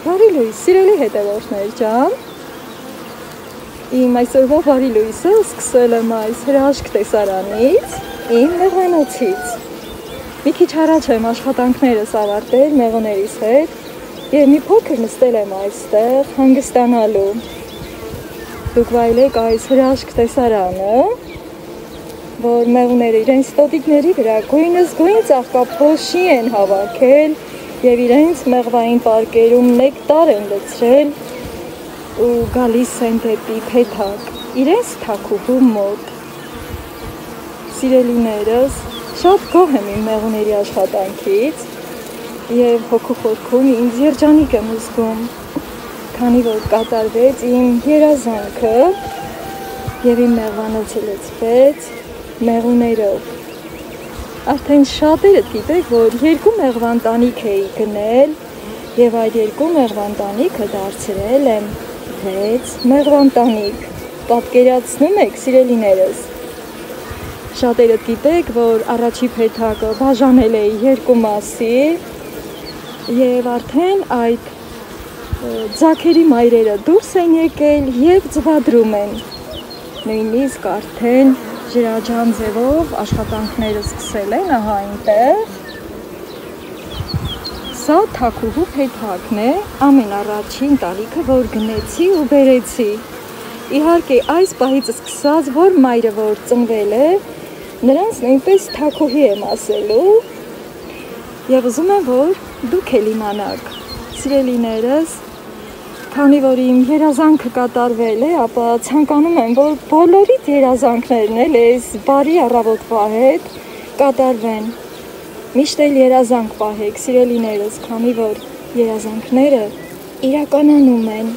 Բարի լույս, սիրելի հետևորդներ ջան, իմ այսօրվա բարի լույսը սկսել եմ այս հրաշք տեսարանից, իմ մեղվանոցից։ Մի քիչ առաջ եմ աշխատանքներս ավարտել մեղուներիս հետ և մի փոքր նստել եմ այստեղ հանգստանալու։ Դուք վայելեք այս հրաշք տեսարանը, որ մեղուները իրենց տոտիկների վրա գույնզգույն ծաղկափոշի են հավաքել և իրենց մեղվային պարկերում նեկտար են լցրել ու գալիս են դեպի փեթակ, իրենց թագուհու մոտ։ Սիրելիներս, շատ գոհ եմ իմ մեղուների աշխատանքից և հոգու խորքում ինձ երջանիկ եմ զգում, քանի որ կատարվեց իմ երազանքը և իմ մեղվանոցը լցվեց մեղուներով։ Արդեն շատերդ գիտեք, որ 2 մեղվան տանիք էի գնել և այդ 2 մեղվան տանիքը դարձրել եմ 6 մեղվան տանիք։ Պատկերացնում եք, սիրելիներս։ Շատերդ գիտեք, որ առաջի փեթակը բաժանել էի 2 մասի և արդեն այդ ձագերի մայրերը դուրս են եկել և ձվադրում են։ Նույնիսկ արդեն ջրաջան ձևով աշխատանքները սկսել են, ահա այնտեղ։ Սա թագուհու փեթակն է, ամենառաջին տանիքը, որ գնեցի ու բերեցի։ Իհարկե, այս պահից սկսած, որ մայրը որ ծնվել է, նրանց նույնպես թագուհի եմ ասելու և ուզում եմ, որ դուք էլ իմանաք, սիրելիներս, քանի որ իմ երազանքը կատարվել է, ապա ցանկանում եմ, որ բոլորիդ երազանքներն էլ այս բարի առավոտվա հետ կատարվեն։ Միշտ էլ երազանք պահեք, սիրելիներս, քանի որ երազանքները իրականանում են։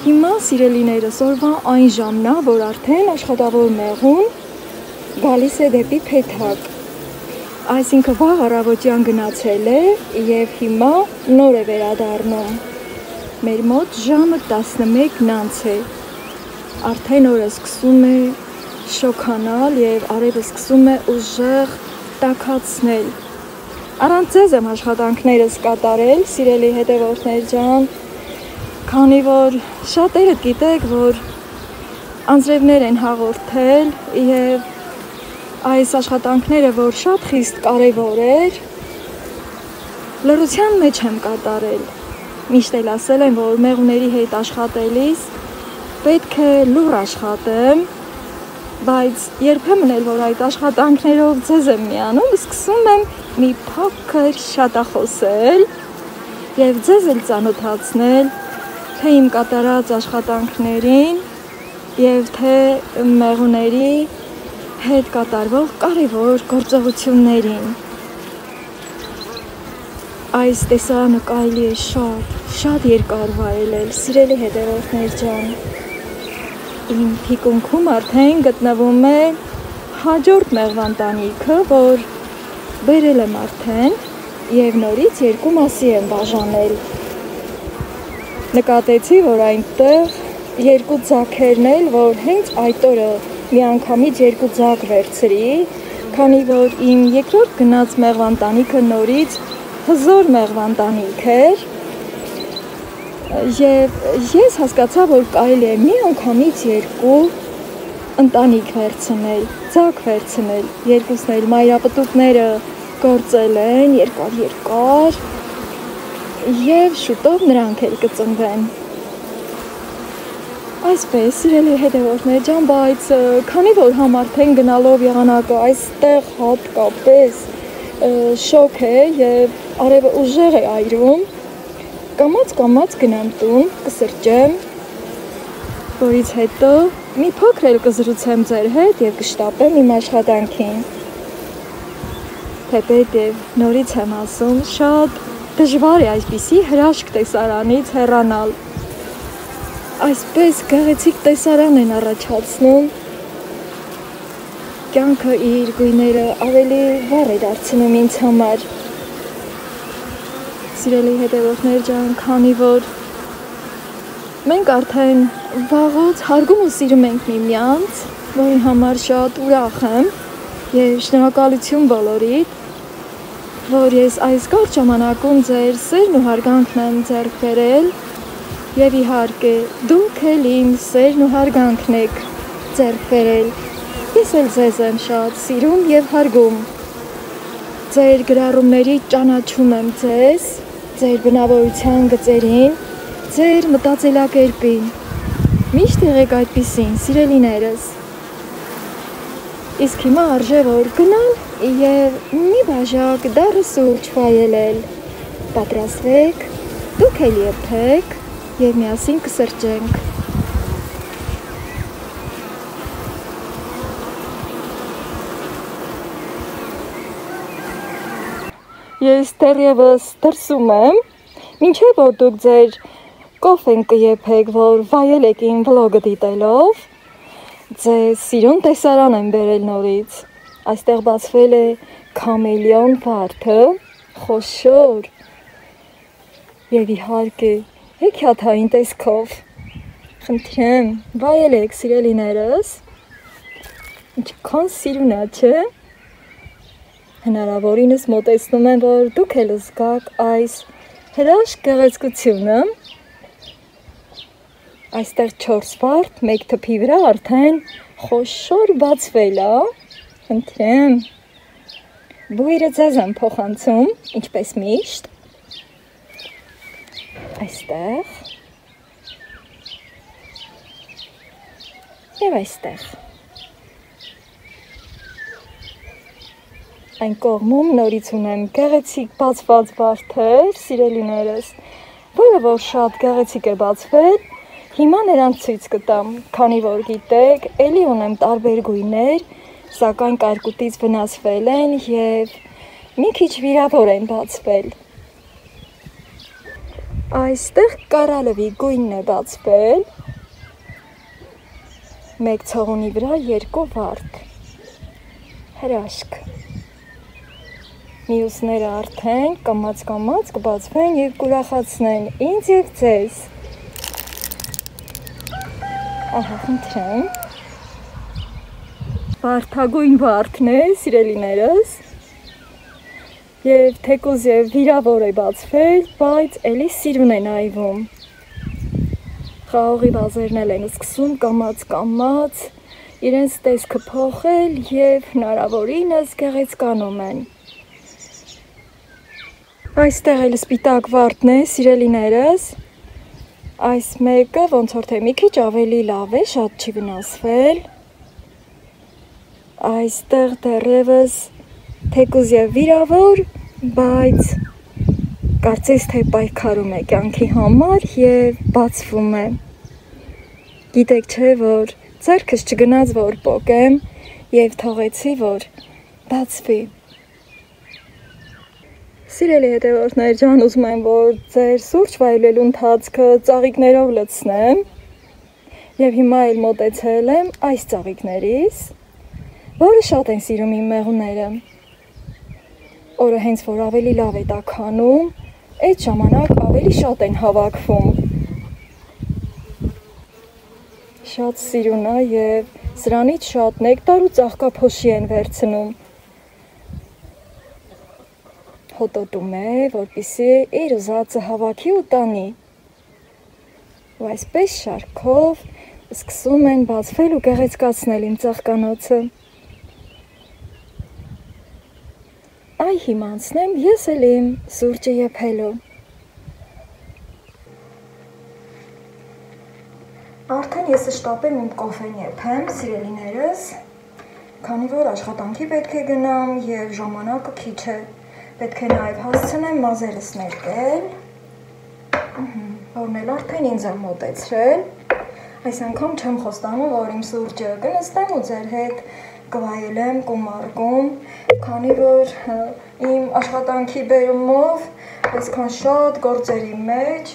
Հիմա, սիրելիներս, օրվա այն ժամն է, որ արդեն աշխատավոր մեղուն գալիս է դեպի փեթակ։ Այսինքն վաղ առավոտյան գնացել է և հիմա նոր է վերադառնում։ Մեր մոտ ժամը 11:00 է։ Արդեն օրը սկսում է շոգանալ և արևը սկսում է ուժեղ տաքացնել։ Առանց ձեզ եմ աշխատանքներս կատարել, սիրելի հետևորդներ ջան, քանի որ շատերդ գիտեք, որ անձրևներ են հաղորդել և այս աշխատանքները, որ շատ խիստ կարևոր էր, լռության մեջ եմ կատարել։ Միշտ էլ ասել եմ, որ մեղուների հետ աշխատելիս պետք է լուռ աշխատեմ, բայց երբեմն էլ, որ այդ աշխատանքներով ձեզ եմ միանում, սկսում եմ մի փոքր շատախոսել և ձեզ էլ ծանոթացնել, թե իմ կատարած աշխատանքներին և թե մեղուների հետ կատարվող կարևոր գործողություններին։ Այս տեսարանը կարելի է շատ երկար վայելել, սիրելի հետևորդներ ջան։ Իմ թիկունքում արդեն գտնվում է հաջորդ մեղվան տանիքը, որ բերել եմ արդեն և նորից 2 մասի եմ բաժանել։ Նկատեցի, որ այնտեղ 2 ձագերն էլ, որ հենց այդ օրը միանգամից 2 ձագ վերցրի, քանի որ իմ երկրորդ գնած մեղվան տանիքը նորից հզոր մեղվան տանիք էր և ես հասկացա, որ կարելի է միանգամից 2 ընտանիք վերցնել, ձագ վերցնել, երկուսն էլ մայրապտուկները գործել են երկար և շուտով նրանք էլ կծնվեն։ Այսպես, սիրելի հետևորդներ ջան, բայց քանի որ համարդեն գնալով եղանակը այստեղ հատկապես շոգ է և արևը ուժեղ է այրում, կամաց գնամ տուն, կսրճեմ, որից հետո մի փոքր էլ կզրուցեմ ձեր հետ և կշտապեմ իմ աշխատանքին։ Թեպետ և նորից եմ ասում, շատ դժվար է այսպիսի հրաշք տեսարանից հեռանալ։ Այսպես գեղեցիկ տեսարան են առաջացնում, կյանքը իր գույները ավելի վառ է դարձնում ինձ համար։ Սիրելի հետևորդներ ջան, քանի որ մենք արդեն վաղուց հարգում ու սիրում ենք միմյանց, որի համար շատ ուրախ եմ և շնորհակալություն բոլորիդ, որ ես այս կարճ ժամանակում ձեր սերն ու հարգանքն եմ ձեռք բերել եւ իհարկե դուք էլ իմ սերն ու հարգանքն եք ձեռք բերել։ Ես էլ ձեզ եմ շատ սիրում եւ հարգում։ Ձեր գրառումներից ճանաչում եմ ձեզ, ձեր բնավորության գծերին, ձեր մտածելակերպին։ Միշտ եղեք այդպիսին, սիրելիներս։ Իսկ հիմա արժե որ գնալ եւ մի բաժակ դառը սուրճ վայելել։ Պատրաստվեք, դուք էլ եփեք եւ միասին կսրճենք։ Ես դեռևս դրսում եմ, մինչև որ դուք ձեր կոֆեն կեփեք, որ վայելեք իմ վլոգը դիտելով, ձեզ սիրուն տեսարան եմ բերել նորից։ Այստեղ բացվել է քամելիոն վարդը, խոշոր եւ իհարկե հեքիաթային տեսքով։ Խնդրեմ, վայելեք սիրելիներս։ Ինչքան սիրուն է, չէ՞։ Հնարավորինս մոտեցնում եմ, որ դուք էլ զգաք այս հրաշք գեղեցկությունը։ Այստեղ 4 վարդ, 1 թփի վրա արդեն խոշոր բացվել է։ Խնդրեմ։ Բույրը ձեզ եմ փոխանցում, ինչպես միշտ։ Այստեղ։ Եվ այստեղ։ Այն կողմում նորից ունեմ գեղեցիկ բացված վարդեր, սիրելիներս, որը որ շատ գեղեցիկ է բացվել։ Հիմա նրանց ցույց կտամ, քանի որ գիտեք, էլի ունեմ տարբեր գույներ, սակայն կարկուտից վնասվել են եւ մի քիչ վիրավոր են բացվել։ Այստեղ կարալվի գույնն է բացվել։ 1 ցողունի վրա 2 վարդ։ Հրաշք։ Մյուսները արդեն կամաց կբացվեն եւ կուրախացնեն ինձ եւ ձեզ։ Ահա, խնդրեմ։ Վարդագույն վարդն է, սիրելիներս։ Եվ թեկուզ եւ վիրավոր է բացվել, բայց էլի սիրուն է նայվում։ Խաղողի վազերն էլ են սկսում կամաց իրենց տեսքը փոխել եւ հնարավորինս գեղեցկանում են։ Այստեղ էլ սպիտակ վարդն է, սիրելիներս։ Այս մեկը ոնց որ թե մի քիչ ավելի լավ է, շատ չի վնասվել։ Այստեղ դեռևս թեկուզ եւ վիրավոր, բայց կարծես թե պայքարում է կյանքի համար եւ բացվում է։ Գիտեք չէ, որ ձեռքս չգնաց որ պոկեմ եւ թողեցի որ բացվի։ Սիրելի հետևորդներ ջան, ուզում եմ, որ ձեր սուրճ վայելելու ընթացքը ծաղիկներով լցնեմ եւ հիմա էլ մոտեցել եմ այս ծաղիկներից, որը շատ են սիրում իմ մեղուները։ Օրը հենց որ ավելի լավ է տաքանում, այդ ժամանակ ավելի շատ են հավաքվում։ Շատ սիրուն է եւ սրանից շատ նեկտար ու ծաղկափոշի են վերցնում։ Հոտոտում է, որպեսզի իր ուզածը հավաքի ու տանի։ Ու այսպես շարքով սկսում են բացվել ու գեղեցկացնել իմ ծաղկանոցը։ Այ հիմա անցնեմ ես էլ իմ սուրճը եփելու։ Արդեն ես շտապեմ իմ կոֆեն եփեմ, սիրելիներս, քանի որ աշխատանքի պետք է գնամ եւ ժամանակը քիչ է։ Պետք է նաև հասցնեմ մազերս ներկել, որն էլ արդեն ինձ եմ մոտեցրել, այս անգամ չեմ խոստանում, որ իմ սուրճը կնստեմ ու ձեր հետ կվայելեմ, կմարգում, քանի որ իմ աշխատանքի բերումով այսքան շատ գործերի մեջ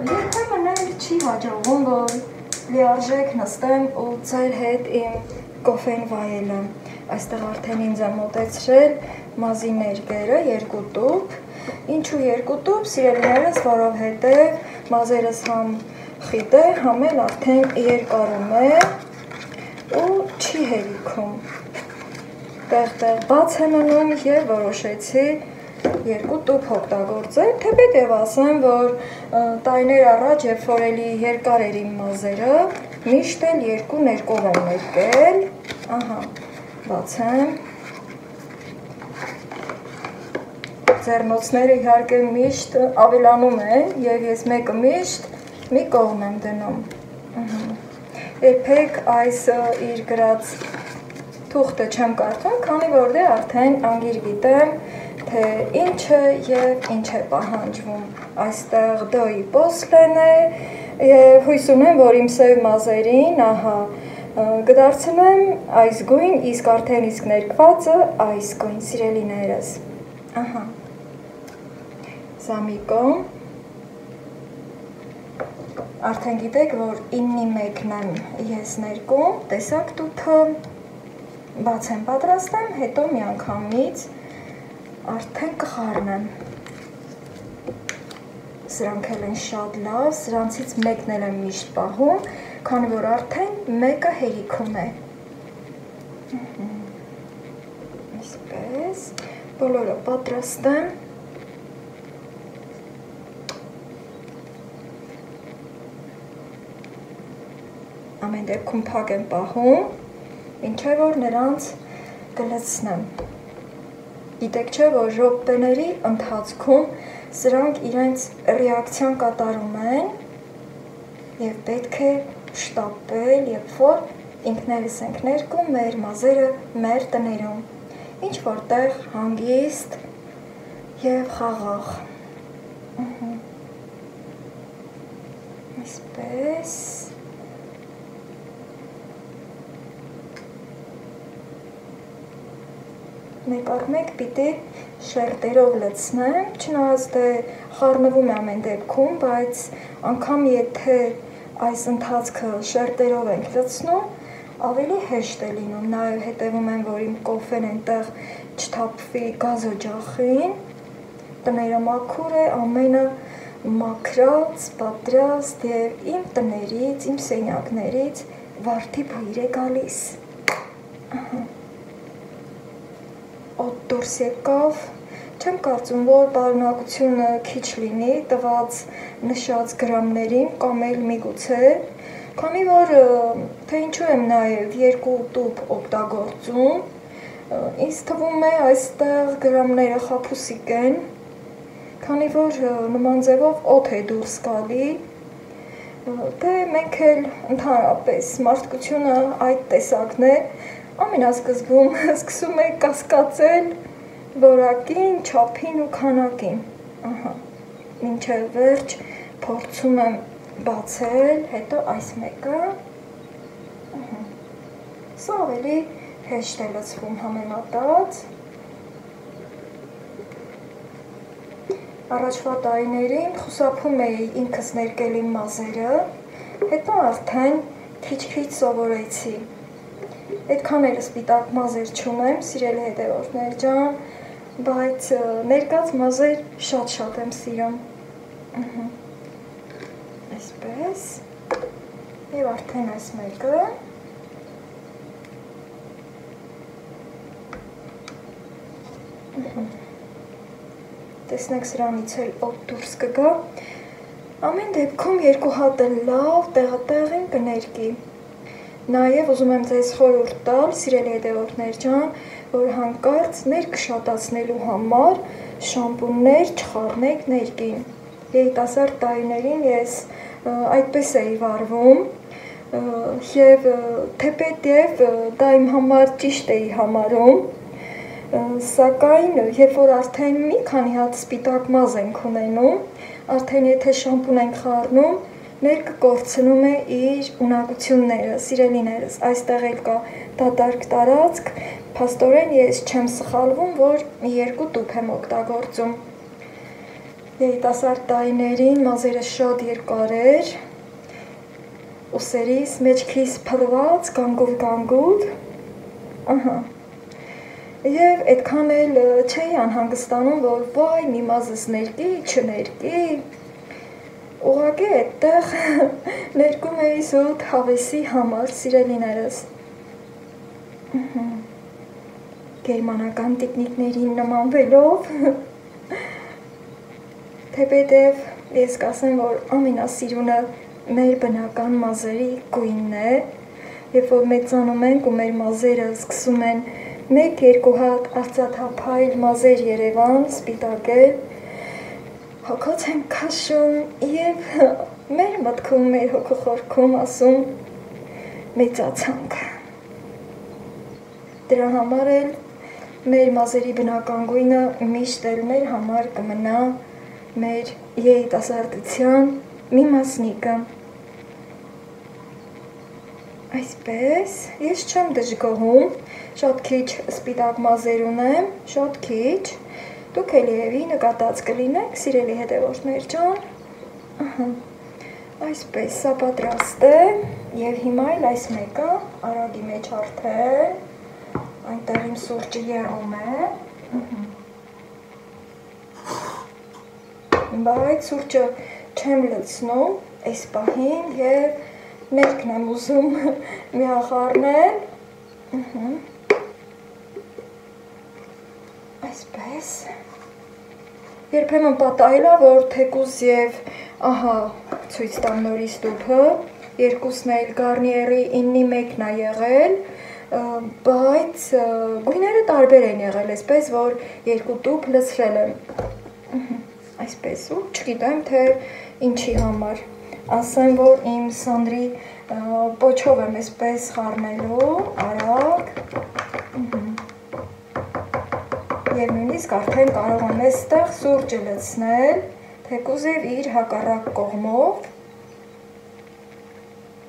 երբեմն էլ չի հաջողվում, որ լիարժեք նստեմ ու ձեր հետ իմ կոֆեն վայելեմ։ Այստեղ արդեն ինձ եմ մոտեցրել մազի ներկերը 2 տուփ, ինչու 2 տուփ, սիրելիներս, որովհետև մազերս համ խիտ է, համ էլ արդեն երկարում է ու չի հերիքում։ Տեղ-տեղ բաց է մնում եւ որոշեցի երկու տուփ օգտագործել, թեպետ եւ ասեմ, որ տարիներ առաջ, երբ որ էլի երկար էր իմ մազերը, միշտ էլ երկու ներկով եմ ներկել, ահա, բացեմ, ձեռնոցները իհարկե միշտ ավելանում են եւ ես մեկը միշտ մի կողմ եմ դնում, երբեք այս իր գրած թուղթը չեմ կարդում, քանի որ դե արդեն անգիր գիտեմ, թե ինչ է եւ ինչ է պահանջվում, այստեղ դոյի պոսլեն է եւ հույս ունեմ, որ իմ սև մազերին, ահա, կդարձնեմ այս գույն, իսկ արդեն իսկ ներկվածը այս գույն, սիրելիներս, ահա, Սամիկոն, արդեն գիտեք, որ 9-ի 1-ն եմ ես ներկում, տեսակ տուփը, բաց եմ պատրաստեմ, հետո միանգամից արդեն կխառնեմ, սրանք էլ են շատ լավ, սրանցից մեկն էլ եմ միշտ պահում, քանի որ արդեն մեկը հերիքում է, այսպես, բոլորը պատրաստեմ, ամեն դեպքում փակ եմ պահում, ինչե որ նրանց կլցնեմ, գիտեք չէ, որ րոպեների ընթացքում սրանք իրենց ռեակցիան կատարում են և պետք է շտապել, երբ որ ինքներս ենք ներկում մեր մազերը մեր տներում, ինչ որտեղ հանգիստ և խաղաղ, այսպես, մեկ առ մեկ պիտի շերտերով լցնեմ, չնայած դե խառնվում է ամեն դեպքում, բայց անգամ եթե այս ընթացքը շերտերով ենք լցնում, ավելի հեշտ է լինում, նաև հետևում եմ, որ իմ կոֆեն այնտեղ չթափվի գազօջախին, տները մաքուր է, ամենը մաքրած, պատրաստ և իմ տներից, իմ սենյակներից վարդի բույր է գալիս, օդ դուրս եկավ, չեմ կարծում, որ պարունակությունը քիչ լինի, տված նշած գրամներին կամ էլ միգուցե, քանի որ թե ինչու եմ նաև երկու տուփ օգտագործում, ինձ թվում է այստեղ գրամները խաբուսիկ են, քանի որ նման ձևով օդ է դուրս գալի, դե մենք էլ ընդհանրապես մարդկությունը այդ տեսակն է, ամենասկզբում սկսում է կասկածել որակին, չափին ու քանակին, մինչև վերջ փորձում եմ բացել, հետո այս մեկը, սա ավելի հեշտ է լցվում համեմատած, առաջվա տարիներին խուսափում էի ինքս ներկել իմ մազերը, հետո արդեն քիչ-քիչ սովորեցի, այդքան էլ սպիտակ մազեր չունեմ, սիրելի հետևորդներ ջան, բայց ներկած մազեր շատ-շատ եմ սիրում, այսպես, և արդեն այս մեկը, տեսնեք սրանից էլ օդ դուրս կգա, ամեն դեպքում երկու հատը լավ տեղատեղին կներկի, նաև ուզում եմ ձեզ խորհուրդ տալ, սիրելի հետևորդներ ջան, որ հանկարծ ներքշատացնելու համար շամպուններ չխառնեք ներկին, երիտասարդ տարիներին ես այդպես էի վարվում, և թեպետ և դա իմ համար ճիշտ էի համարում, սակայն երբ որ արդեն մի քանի հատ սպիտակ մազ ենք ունենում, արդեն եթե շամպուն ենք խառնում, ներկը կորցնում է իր ունակությունները, սիրելիներս, այստեղ էլ կա դատարկ տարածք, փաստորեն ես չեմ սխալվում, որ երկու տուփ եմ օգտագործում, երիտասարդ տարիներին մազերը շատ երկար էր, ուսերիս, մեջքիս փռված, գանգուր, և այդքան էլ չէի անհանգստանում, որ վայ մի մազս ներկի, չներկի, ուղղակի այդտեղ ներկում էի զուտ հավեսի համար, սիրելիներս, գերմանական տիկնիկներին նմանվելով, Թեպետև ես կասեմ, որ ամենասիրունը մեր բնական մազերի գույնն է, երբ որ մեծանում ենք ու մեր մազերը սկսում են 1-2 հատ արծաթափայլ մազեր Երևան, սպիտակել, հոգոց եմ քաշում և մեր մտքում, մեր հոգու խորքում ասում մեծացանք։ Դրա համար էլ մեր մազերի բնական գույնը միշտ էլ մեր համար կմնա մեր երիտասարդության մի մասնիկը։ Այսպես, ես չեմ դժգոհում, շատ քիչ սպիտակ մազեր ունեմ, շատ քիչ, դուք էլ երևի նկատած կլինեք, սիրելի հետևորդներ ջան, այսպես, սա պատրաստ է, և հիմա էլ այս մեկը արագի մեջ արդեն, այնտեղ իմ սուրճը եղում է, բայց սուրճը չեմ լցնում այս պահին և ներքն եմ ուզում միախառնել, այսպես, երբեմն պատահել է, որ թեկուզ և ահա ցույց տամ նորից տուփը, երկուսն էլ Garnier-ի 9-ի 1-ն է եղել, բայց գույները տարբեր են եղել, այսպես, որ երկու տուփ լցրել եմ, այսպես, ու չգիտեմ, թե ինչի համար, ասեմ, որ իմ Սանդրի պոչով եմ այսպես խառնելու, արագ, և նույնիսկ արդեն կարող եմ այստեղ սուրճը լցնել, թեկուզ և իր հակառակ կողմով,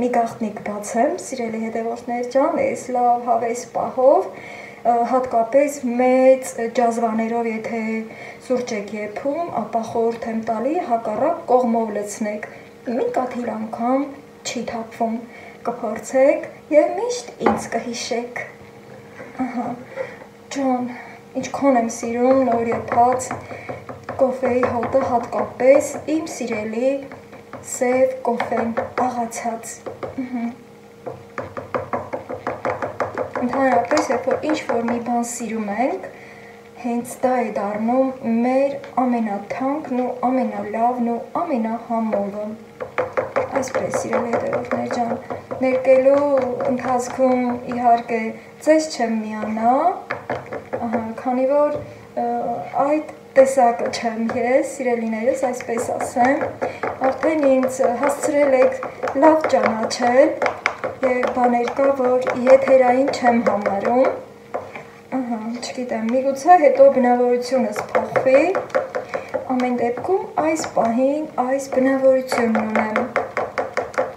մի գաղտնիք բացեմ, սիրելի հետևորդներ ջան, այս լավ հավես պահով, հատկապես մեծ ջազվաներով, եթե սուրճ եք եփում, ապա խորհուրդ եմ տալի հակառակ կողմով լցնեք, մի կաթիլ անգամ չի թափվում, կփորձեք և միշտ ինձ կհիշեք, ջան, ինչքան եմ սիրում նոր եփած կոֆեի հոտը, հատկապես իմ սիրելի սև կոֆեն աղացած, ընդհանրապես, երբ որ ինչ-որ մի բան սիրում ենք, հենց դա է դառնում մեր ամենաթանկն ու ամենալավն ու ամենահամովը, այսպես, սիրելի հետևորդներ ջան, ներկելու ընթացքում իհարկե ձեզ չեմ միանա, քանի որ այդ տեսակը չեմ ես, սիրելիներս, այսպես ասեմ, արդեն ինձ հասցրել եք լավ ճանաչել և բաներ կա, որ եթերային չեմ համարում, չգիտեմ, միգուցե հետո բնավորությունս փոխվի, ամեն դեպքում այս պահին այս բնավորությունն ունեմ,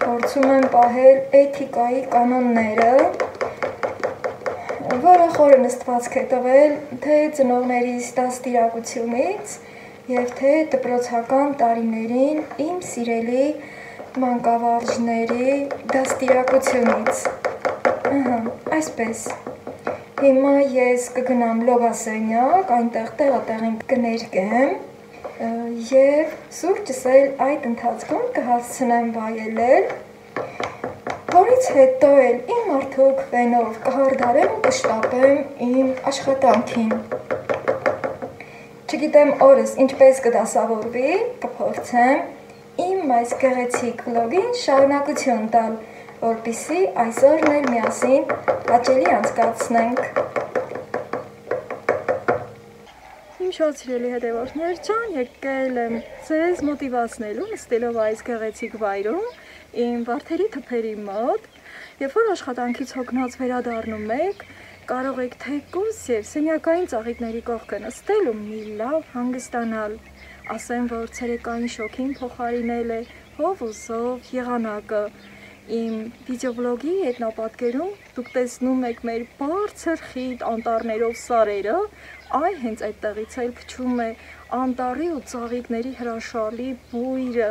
փորձում եմ պահել էթիկայի կանոնները, որը խորը նստվածք է տվել թե ծնողներիս դաստիարակությունից և թե դպրոցական տարիներին իմ սիրելի մանկավարժների դաստիարակությունից, այսպես, հիմա ես կգնամ լոգասենյակ, այնտեղ տեղատեղին կներկեմ և սուրճս էլ այդ ընթացքում կհասցնեմ վայելել, որից հետո էլ իմ մարդուկ վենով կհարդարեմ ու կշտապեմ իմ աշխատանքին, չգիտեմ օրս ինչպես կդասավորվի, կփորձեմ իմ այս գեղեցիկ վլոգին շարունակություն տալ, որպեսզի այսօրն էլ միասին հաճելի անցկացնենք։ Իմ շատ սիրելի հետևորդներ ջան, եկել եմ ձեզ մոտիվացնելու նստելով այս գեղեցիկ վայրում իմ վարդերի թփերի մոտ, երբ որ աշխատանքից հոգնած վերադառնում եք, կարող եք թեկուզ և սենյակային ծաղիկների կողքը նստել ու մի լավ հանգստանալ, ասեմ, որ ցերեկային շոգին փոխարինել է հով ու զով եղանակը, իմ վիդեովլոգի ետնապատկերում դուք տեսնում եք մեր բարձր խիտ անտառներով սարերը, այ հենց այդտեղից էլ փչում է անտառի ու ծաղիկների հրաշալի բույրը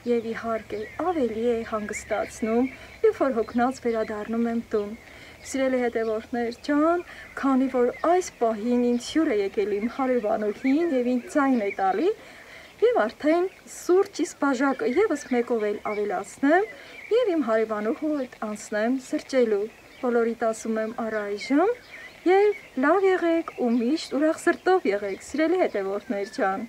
և իհարկե ավելի է հանգստացնում, երբ որ հոգնած վերադառնում եմ տուն։ Սիրելի հետևորդներ ջան, քանի որ այս պահին ինձ հյուր է եկել իմ հարևանուհին և ինձ ձայն է տալի, և արդեն սուրճիս բաժակը ևս մեկով էլ ավելացնեմ և իմ հարևանուհու հետ անցնեմ սրճելու։ Բոլորիդ ասում եմ առայժմ և լավ եղեք ու միշտ ուրախ սրտով եղեք, սիրելի հետևորդներ ջան։